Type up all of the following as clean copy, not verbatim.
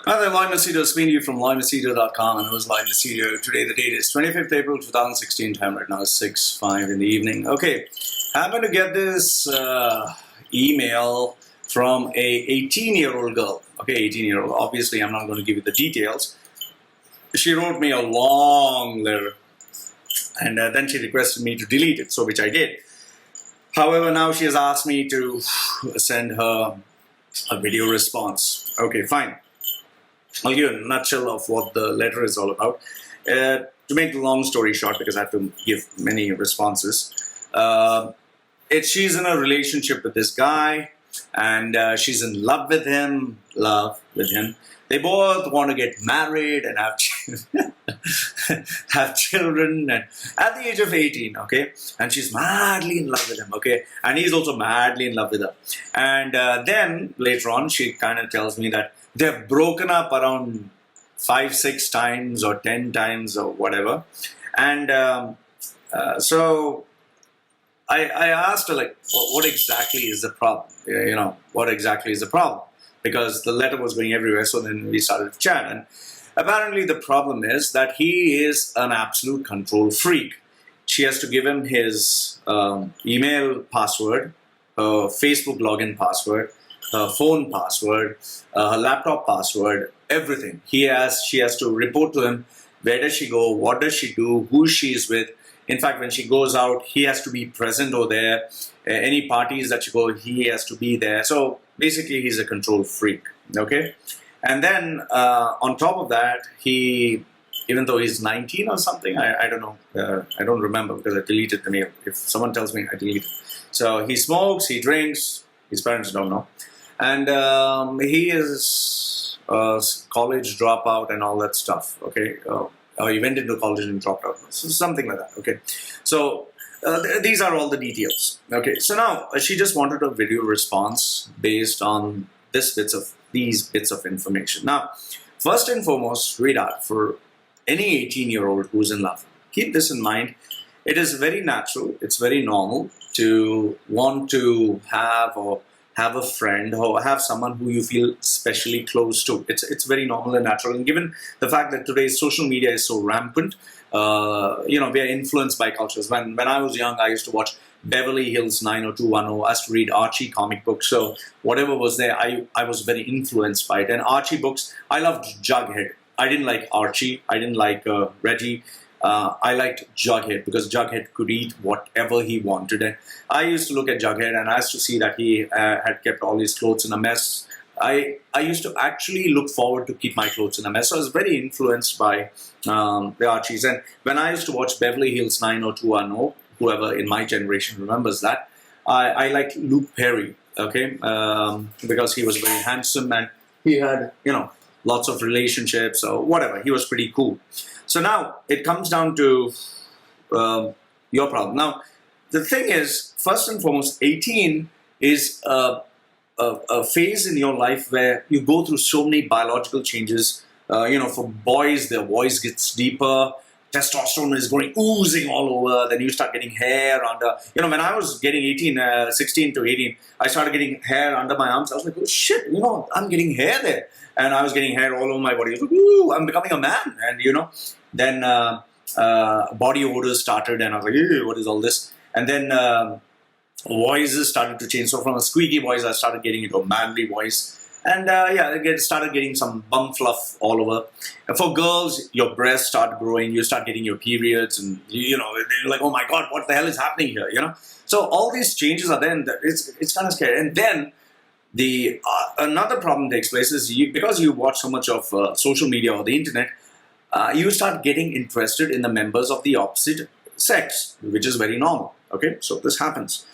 Hi there, Loy Machedo, speaking to you from loymachedo.com, and it was Loy Machedo. Today the date is 25th April 2016, time right now is 6:05 in the evening. Okay, I'm going to get this email from a 18-year-old girl. Okay, 18-year-old. Obviously, I'm not going to give you the details. She wrote me a long letter, and then she requested me to delete it, so which I did. However, now she has asked me to send her a video response. Okay, fine. I'll give you a nutshell of what the letter is all about. To make the long story short, because I have to give many responses, she's in a relationship with this guy, and she's in love with him. They both want to get married and have children, and at the age of 18, okay? And she's madly in love with him, okay? And he's also madly in love with her. And then later on, she kind of tells me that they've broken up around 5-6 times or 10 times or whatever. And so I asked her, like, what exactly is the problem? You know, what exactly is the problem? Because the letter was going everywhere, so then we started to chat. And apparently the problem is that he is an absolute control freak. She has to give him his email password, Facebook login password, her phone password, her laptop password, everything. She has to report to him where does she go, what does she do, who she is with. In fact, when she goes out, he has to be present over there. Any parties that she go, he has to be there. So basically, he's a control freak. Okay, and then on top of that, even though he's 19 or something, I don't know, I don't remember because I deleted the mail. If someone tells me, I delete it. So he smokes, he drinks. His parents don't know. And he is a college dropout and all that stuff, okay? He went into college and dropped out, so something like that, okay? So these are all the details, okay? So now she just wanted a video response based on these bits of information. Now, first and foremost, sweetheart, for any 18-year-old who's in love, keep this in mind. It is very natural, it's very normal to want to have a friend or have someone who you feel specially close to. It's very normal and natural. And given the fact that today's social media is so rampant, we are influenced by cultures. When I was young, I used to watch Beverly Hills 90210. I used to read Archie comic books. So whatever was there, I was very influenced by it. And Archie books, I loved Jughead. I didn't like Archie. I didn't like Reggie. I liked Jughead because Jughead could eat whatever he wanted. And I used to look at Jughead and I used to see that he had kept all his clothes in a mess. I used to actually look forward to keep my clothes in a mess. So I was very influenced by the Archies. And when I used to watch Beverly Hills 90210, whoever in my generation remembers that, I liked Luke Perry, okay, because he was very handsome and he had, lots of relationships or whatever. He was pretty cool. So now it comes down to your problem. Now, the thing is, first and foremost, 18 is a phase in your life where you go through so many biological changes. For boys, their voice gets deeper. Testosterone is oozing all over. Then you start getting hair under. When I was getting 16 to 18, I started getting hair under my arms. I was like, oh shit, I'm getting hair there. And I was getting hair all over my body. I was like, ooh, I'm becoming a man. And, then body odors started and I was like, ew, what is all this? And then voices started to change. So from a squeaky voice, I started getting into a manly voice. And I started getting some bum fluff all over. And for girls, your breasts start growing. You start getting your periods. And, they're like, oh my God, what the hell is happening here, So all these changes are there. And it's kind of scary. And then the another problem takes place is because you watch so much of social media or the internet, you start getting interested in the members of the opposite sex, which is very normal. Okay, so this happens.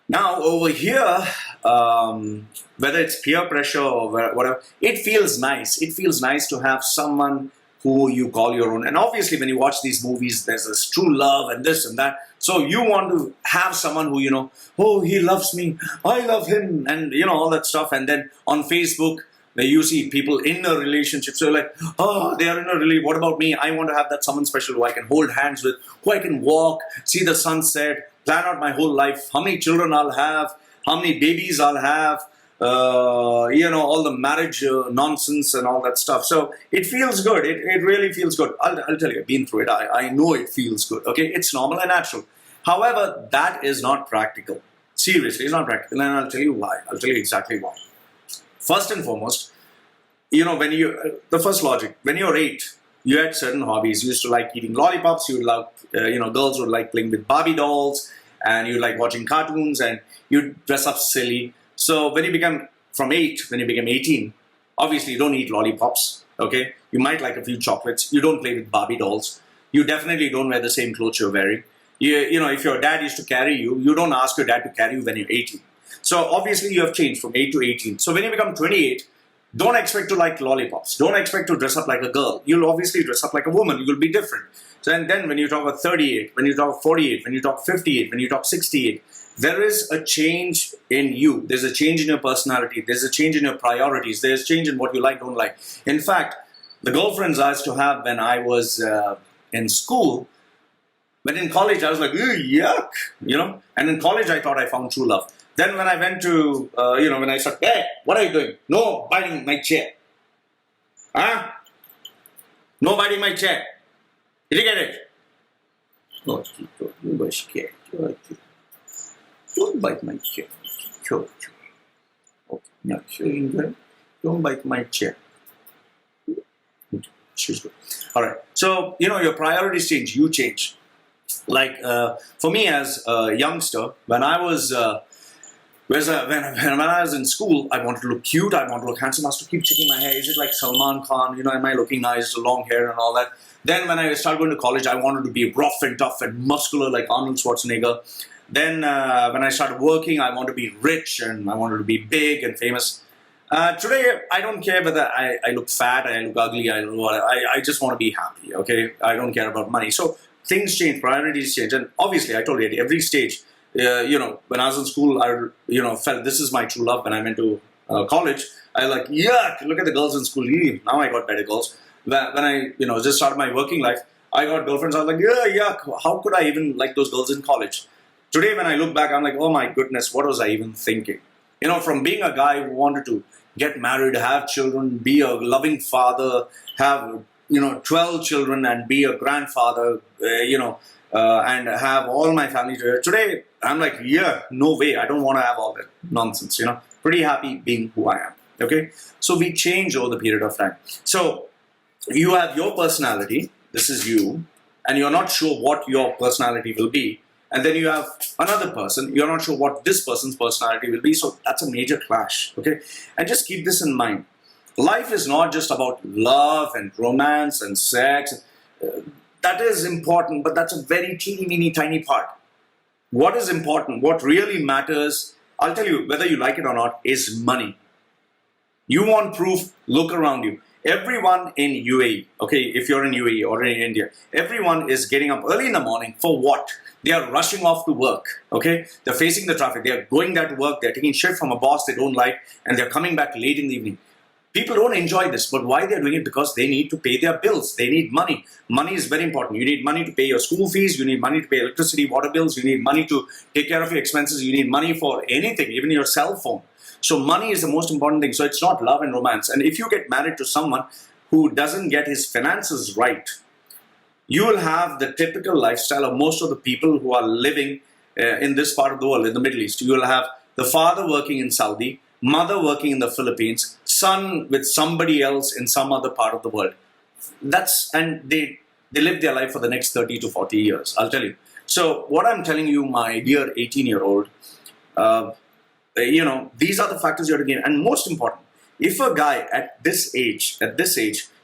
Now over here, whether it's peer pressure or whatever, it feels nice. It feels nice to have someone who you call your own. And obviously when you watch these movies, there's this true love and this and that. So you want to have someone who, oh, he loves me, I love him, and all that stuff. And then on Facebook, you see people in a relationship. So you're like, oh, they are in a relationship. What about me? I want to have that someone special who I can hold hands with, who I can walk, see the sunset, plan out my whole life, how many children I'll have, how many babies I'll have, all the marriage nonsense and all that stuff. So it feels good. It really feels good. I'll tell you, I've been through it. I know it feels good. Okay, it's normal and natural. However, that is not practical. Seriously, it's not practical, and I'll tell you why. I'll tell you exactly why. First and foremost, the first logic, when you're 8, you had certain hobbies. You used to like eating lollipops. You would love, girls would like playing with Barbie dolls, and you like watching cartoons, and you dress up silly. So when you become from 8, when you become 18, obviously you don't eat lollipops. Okay, you might like a few chocolates. You don't play with Barbie dolls. You definitely don't wear the same clothes you're wearing. If your dad used to carry you, you don't ask your dad to carry you when you're 18. So obviously you have changed from 8 to 18. So when you become 28, don't expect to like lollipops. Don't expect to dress up like a girl. You'll obviously dress up like a woman. You'll be different. So and then when you talk about 38, when you talk 48, when you talk 58, when you talk 68, there is a change in you. There's a change in your personality. There's a change in your priorities. There's a change in what you like, don't like. In fact, the girlfriends I used to have when I was in school, but in college, I was like, yuck, And in college, I thought I found true love. Then when I went to, when I said, hey, what are you doing? No biting my chair. Huh? No biting my chair. Did you get it? Oh, don't bite my chair. Okay, don't bite my chair. She's good. All right. So, your priorities change. You change. Like for me as a youngster, when I was when I was in school, I wanted to look cute, I wanted to look handsome. I used to keep checking my hair. Is it like Salman Khan? Am I looking nice, long hair and all that? Then when I started going to college, I wanted to be rough and tough and muscular like Arnold Schwarzenegger. Then when I started working, I wanted to be rich and I wanted to be big and famous. Today, I don't care whether I look fat, I look ugly, I just want to be happy, okay? I don't care about money. So things change, priorities change. And obviously, I told you, at every stage, when I was in school, I felt this is my true love. When I went to college, I like, yuck, look at the girls in school. Now I got better girls. When I, just started my working life, I got girlfriends. I was like, yeah, yuck, how could I even like those girls in college? Today, when I look back, I'm like, oh my goodness, what was I even thinking? From being a guy who wanted to get married, have children, be a loving father, have 12 children and be a grandfather, and have all my family together. Today, I'm like, yeah, no way. I don't want to have all that nonsense, Pretty happy being who I am, okay? So we change over the period of time. So you have your personality, this is you, and you're not sure what your personality will be. And then you have another person, you're not sure what this person's personality will be. So that's a major clash, okay? And just keep this in mind. Life is not just about love and romance and sex. That is important, but that's a very teeny, tiny part. What is important, what really matters, I'll tell you, whether you like it or not, is money. You want proof, look around you. Everyone in UAE, okay, if you're in UAE or in India, everyone is getting up early in the morning for what? They are rushing off to work, okay? They're facing the traffic. They're going there to work. They're taking shit from a boss they don't like, and they're coming back late in the evening. People don't enjoy this, but why they're doing it? Because they need to pay their bills. They need money. Money is very important. You need money to pay your school fees. You need money to pay electricity, water bills. You need money to take care of your expenses. You need money for anything, even your cell phone. So money is the most important thing. So it's not love and romance. And if you get married to someone who doesn't get his finances right, you will have the typical lifestyle of most of the people who are living in this part of the world, in the Middle East. You will have the father working in Saudi, mother working in the Philippines, son with somebody else in some other part of the world. And they live their life for the next 30 to 40 years, I'll tell you. So what I'm telling you, my dear 18-year-old, these are the factors you have to gain. And most important, if a guy at this age,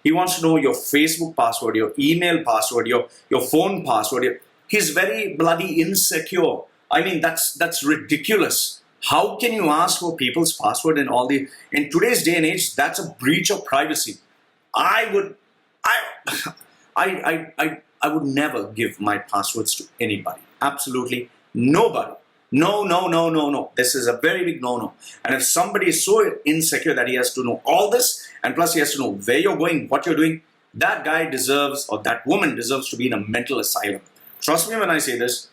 he wants to know your Facebook password, your email password, your phone password, he's very bloody insecure. I mean, that's ridiculous. How can you ask for people's password and all the... In today's day and age, that's a breach of privacy. I would never give my passwords to anybody. Absolutely nobody. No. This is a very big no. And if somebody is so insecure that he has to know all this, and plus he has to know where you're going, what you're doing, that guy deserves, or that woman deserves to be in a mental asylum. Trust me when I say this.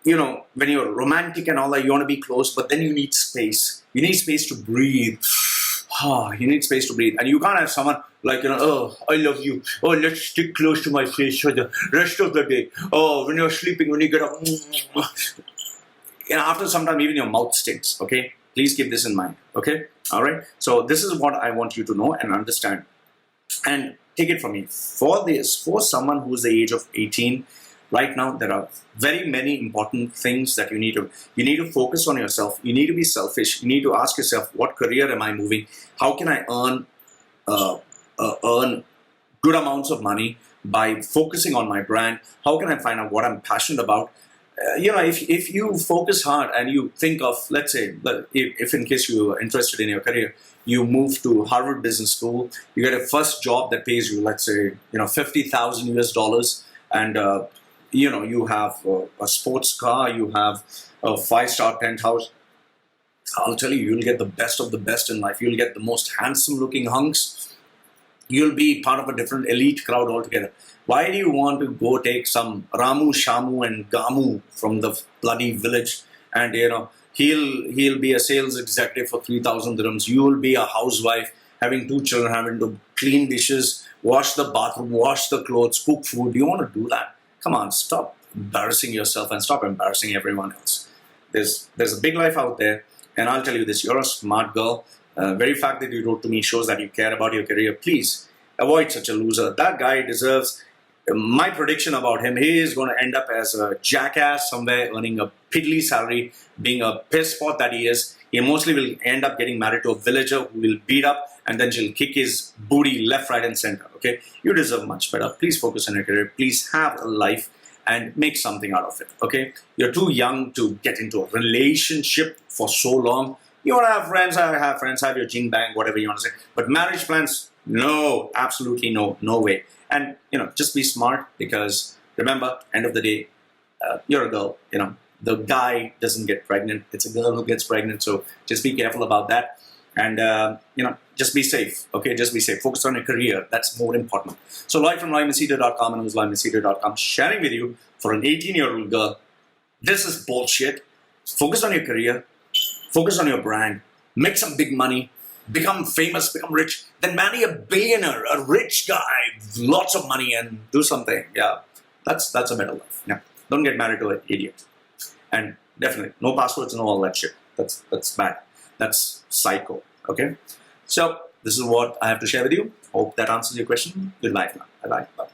when you're romantic and all that, you want to be close, but then you need space. You need space to breathe. You need space to breathe. And you can't have someone like, oh, I love you. Oh, let's stick close to my face for the rest of the day. Oh, when you're sleeping, when you get up, after some time, even your mouth stinks, okay? Please keep this in mind, okay? All right? So this is what I want you to know and understand. And take it from me. For someone who's the age of 18, right now, there are very many important things that you need to focus on yourself. You need to be selfish. You need to ask yourself, what career am I moving? How can I earn good amounts of money by focusing on my brand? How can I find out what I'm passionate about? If you focus hard and you think of, let's say, if in case you are interested in your career, you move to Harvard Business School, you get a first job that pays you, let's say, $50,000 and you have a sports car, you have a 5-star penthouse. I'll tell you, you'll get the best of the best in life. You'll get the most handsome looking hunks. You'll be part of a different elite crowd altogether. Why do you want to go take some Ramu, Shamu and Gamu from the bloody village and, he'll be a sales executive for 3,000 dirhams. You will be a housewife having 2 children, having to clean dishes, wash the bathroom, wash the clothes, cook food. Do you want to do that? Come on, stop embarrassing yourself and stop embarrassing everyone else. There's a big life out there, and I'll tell you this, you're a smart girl. Very fact that you wrote to me shows that you care about your career. Please avoid such a loser. That guy deserves, my prediction about him, he is going to end up as a jackass somewhere, earning a piddly salary, being a piss pot that he is. He mostly will end up getting married to a villager who will beat up, and then she'll kick his booty left, right, and center. Okay, you deserve much better. Please focus on your career. Please have a life and make something out of it. Okay, you're too young to get into a relationship for so long. You want to have friends, have your jing bang, whatever you want to say. But marriage plans, no, absolutely no way. And just be smart, because remember, end of the day, you're a girl. The guy doesn't get pregnant. It's a girl who gets pregnant. So just be careful about that. And, just be safe. Okay, just be safe. Focus on your career. That's more important. So Loy from LoyMachedo.com and who's LoyMachedo.com sharing with you, for an 18-year-old girl, this is bullshit. Focus on your career. Focus on your brand. Make some big money. Become famous. Become rich. Then marry a billionaire, a rich guy, lots of money, and do something. Yeah, that's a better life. Yeah, don't get married to an idiot. And definitely, no passwords and all that shit. That's bad. That's psycho. Okay? So, this is what I have to share with you. Hope that answers your question. Good life now. Bye-bye. Bye.